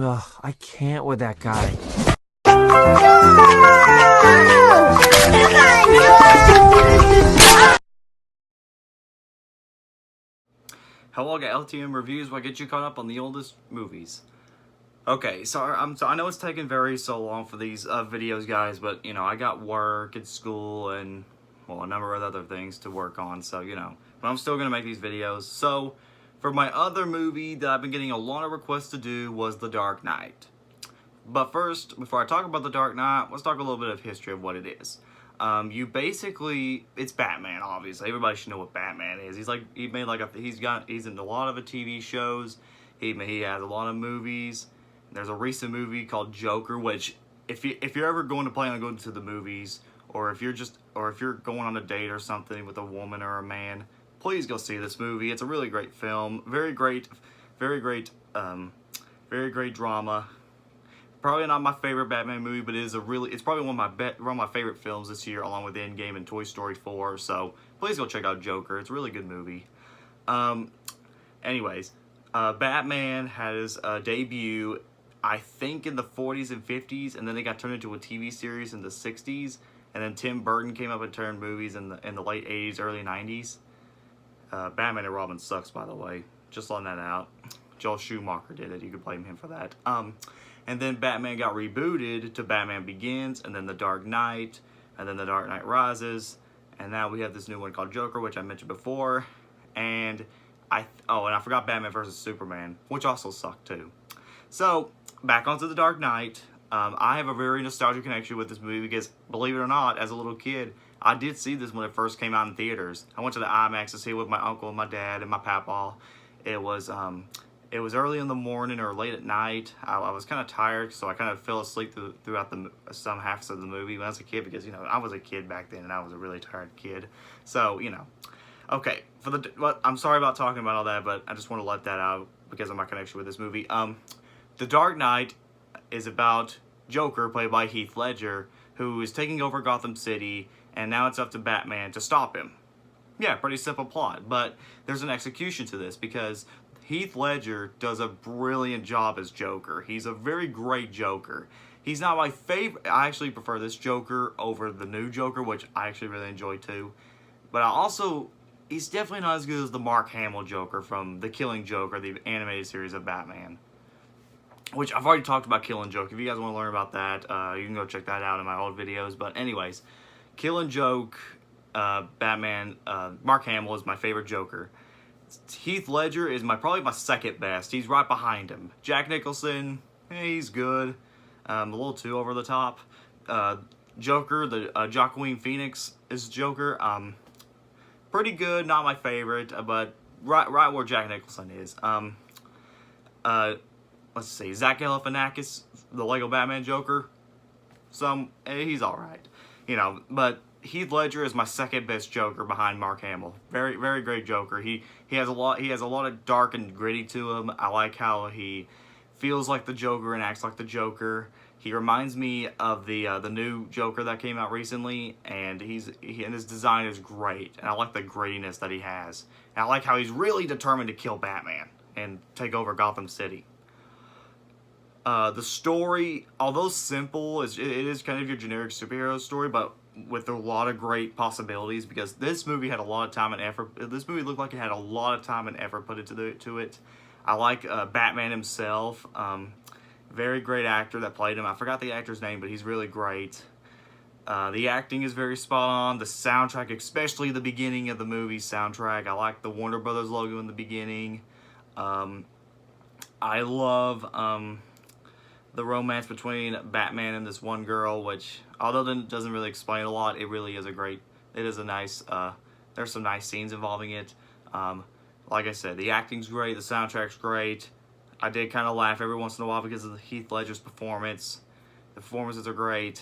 Ugh, I can't with that guy. Hello, I got LTM reviews. What get you caught up on the oldest movies? Okay, so I know it's taking very so long for these videos, guys, but you know I got work and school and well a number of other things to work on. So but I'm still gonna make these videos. So for my other movie that I've been getting a lot of requests to do was The Dark Knight. But first, before I talk about The Dark Knight, let's talk a little bit of history of what it is. It's Batman, obviously. Everybody should know what Batman is. He's in a lot of the TV shows. He has a lot of movies. There's a recent movie called Joker, which if you're ever going to plan on going to the movies, or if you're going on a date or something with a woman or a man, please go see this movie. It's a really great film. Very great, very great drama. Probably not my favorite Batman movie, but it's probably one of my favorite films this year, along with Endgame and Toy Story 4. So please go check out Joker. It's a really good movie. Anyways, Batman had his debut, I think, in the 40s and 50s, and then they got turned into a TV series in the 60s, and then Tim Burton came up and turned movies in the late 80s, early 90s. Batman and Robin sucks, by the way. Just letting that out. Joel Schumacher did it. You could blame him for that. And then Batman got rebooted to Batman Begins, and then The Dark Knight, and then The Dark Knight Rises, and now we have this new one called Joker, which I mentioned before, and I forgot Batman vs. Superman, which also sucked too. So, back onto The Dark Knight. I have a very nostalgic connection with this movie because, believe it or not, as a little kid, I did see this when it first came out in theaters. I went to the IMAX to see it with my uncle and my dad and my papa. It was early in the morning or late at night. I was kind of tired, so I kind of fell asleep throughout some halves of the movie when I was a kid because, I was a kid back then and I was a really tired kid. So, Okay, I'm sorry about talking about all that, but I just want to let that out because of my connection with this movie. The Dark Knight is about Joker, played by Heath Ledger, who is taking over Gotham City, and now it's up to Batman to stop him. Yeah, pretty simple plot, but there's an execution to this because Heath Ledger does a brilliant job as Joker. He's a very great Joker. He's not my favorite. I actually prefer this Joker over the new Joker, which I actually really enjoy too. But he's definitely not as good as the Mark Hamill Joker from The Killing Joke, or the animated series of Batman. Which I've already talked about Killing Joke. If you guys want to learn about that, you can go check that out in my old videos. But anyways, Killing Joke, Batman, Mark Hamill is my favorite Joker. Heath Ledger is probably my second best. He's right behind him. Jack Nicholson, he's good. A little too over the top. Joker, the Joaquin Phoenix is Joker. Pretty good, not my favorite, but right where Jack Nicholson is. Let's see, Zach Galifianakis, the Lego Batman Joker. He's all right, but Heath Ledger is my second best Joker behind Mark Hamill. Very, very great Joker. He has a lot of dark and gritty to him. I like how he feels like the Joker and acts like the Joker. He reminds me of the new Joker that came out recently, and his design is great. And I like the grittiness that he has. And I like how he's really determined to kill Batman and take over Gotham City. The story, although simple, it is kind of your generic superhero story, but with a lot of great possibilities, because this movie had a lot of time and effort. This movie looked like it had a lot of time and effort put into it. I like Batman himself. Very great actor that played him. I forgot the actor's name, but he's really great. The acting is very spot on. The soundtrack, especially the beginning of the movie's soundtrack. I like the Warner Brothers logo in the beginning. I love the romance between Batman and this one girl, which, although it doesn't really explain a lot, it is a nice, there's some nice scenes involving it. Like I said, the acting's great, the soundtrack's great. I did kind of laugh every once in a while because of Heath Ledger's performance. The performances are great.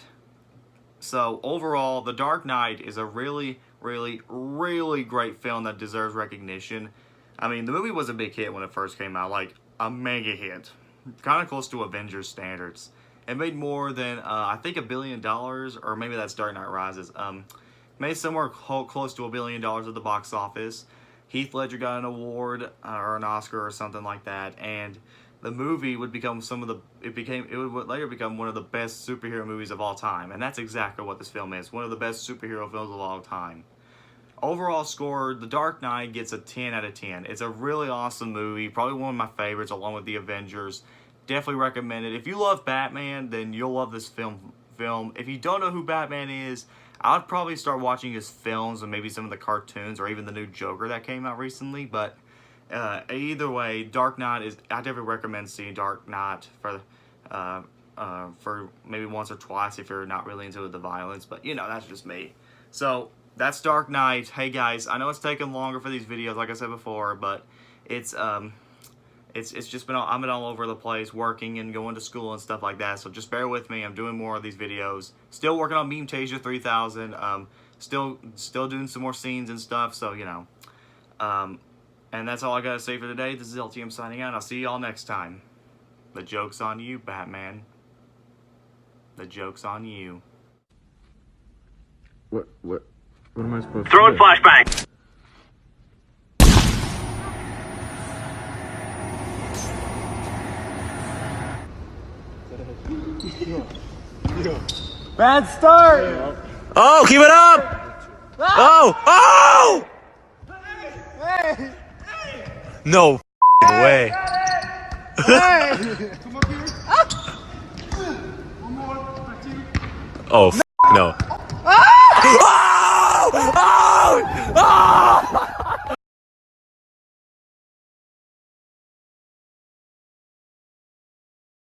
So, overall, The Dark Knight is a really, really, really great film that deserves recognition. I mean, the movie was a big hit when it first came out, like a mega hit. Kind of close to Avengers standards. It made more than, I think, $1 billion, or maybe that's Dark Knight Rises. Made somewhere close to $1 billion at the box office. Heath Ledger got an award, or an Oscar, or something like that. And the movie would become it would later become one of the best superhero movies of all time, and that's exactly what this film is. One of the best superhero films of all time. Overall score, The Dark Knight gets a 10 out of 10. It's a really awesome movie, probably one of my favorites along with The Avengers. Definitely recommend it. If you love Batman, then you'll love this film. If you don't know who Batman is, I'd probably start watching his films and maybe some of the cartoons or even the new Joker that came out recently. But either way, Dark Knight is. I definitely recommend seeing Dark Knight for maybe once or twice if you're not really into the violence. But you know, that's just me. So that's Dark Knight. Hey guys, I know it's taking longer for these videos, like I said before, but it's just been I've been all over the place working and going to school and stuff like that. So just bear with me. I'm doing more of these videos. Still working on Meme Tasia 3000. Still doing some more scenes and stuff. So you know, and that's all I gotta say for today. This is LTM signing out. And I'll see y'all next time. The joke's on you, Batman. The joke's on you. What am I supposed to do? Throwing flashbang. Bad start! Oh, keep it up! Oh! Oh! No way. Oh, no.